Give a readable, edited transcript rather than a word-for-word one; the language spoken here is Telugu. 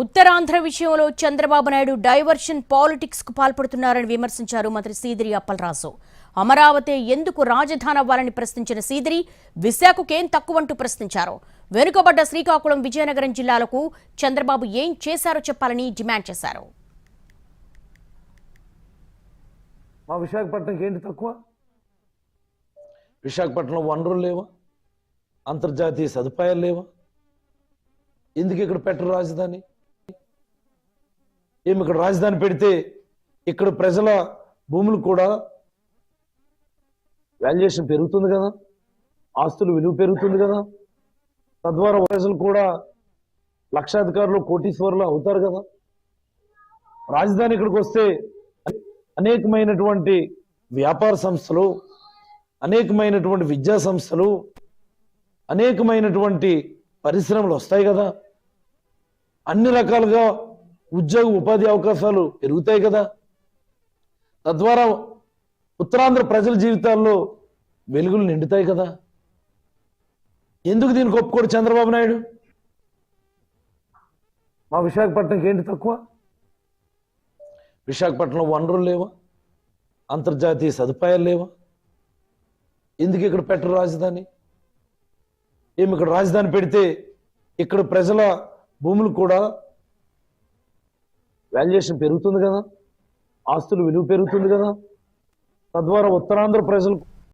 ఉత్తరాంధ్ర విషయంలో చంద్రబాబు నాయుడు డైవర్షన్ పాలిటిక్స్ కు పాల్పడుతున్నారని విమర్శించారు మంత్రి సీదిరి అప్పలరాజు. అమరావతి ఎందుకు రాజధాని అవ్వాలని ప్రశ్నించిన సీదిరి విశాఖకేం తక్కువంటూ ప్రశ్నించారు. వెనుకబడ్డ శ్రీకాకుళం, విజయనగరం జిల్లాలకు చంద్రబాబు ఏం చేశారో చెప్పాలని డిమాండ్ చేశారు. మా విశాఖపట్నంకి ఏంటి తక్కువ? విశాఖపట్నంలో వనరులు లేవా? అంతర్జాతీయ సదుపాయాలు లేవా? ఎందుకు ఇక్కడ పెట్టరు రాజధాని? ఏమి ఇక్కడ రాజధాని పెడితే ఇక్కడ ప్రజల భూములు కూడా వాల్యుయేషన్ పెరుగుతుంది కదా, ఆస్తుల విలువ పెరుగుతుంది కదా, తద్వారా ప్రజలు కూడా లక్షాధికారులు, కోటీశ్వరులు అవుతారు కదా. రాజధాని ఇక్కడికి వస్తే అనేకమైనటువంటి వ్యాపార సంస్థలు, అనేకమైనటువంటి విద్యా సంస్థలు, అనేకమైనటువంటి పరిశ్రమలు వస్తాయి కదా, అన్ని రకాలుగా ఉద్యోగ ఉపాధి అవకాశాలు పెరుగుతాయి కదా, తద్వారా ఉత్తరాంధ్ర ప్రజల జీవితాల్లో వెలుగులు నిండుతాయి కదా. ఎందుకు దీనికి ఒప్పుకోడు చంద్రబాబు నాయుడు? మా విశాఖపట్నంకి ఏంటి తక్కువ? విశాఖపట్నంలో వనరులు లేవా? అంతర్జాతీయ సదుపాయాలు లేవా? ఎందుకు ఇక్కడ పెట్టరు రాజధాని? ఏమి ఇక్కడ రాజధాని పెడితే ఇక్కడ ప్రజల భూములు కూడా వాల్యుయేషన్ పెరుగుతుంది కదా, ఆస్తుల విలువ పెరుగుతుంది కదా, తద్వారా ఉత్తరాంధ్ర ప్రజలు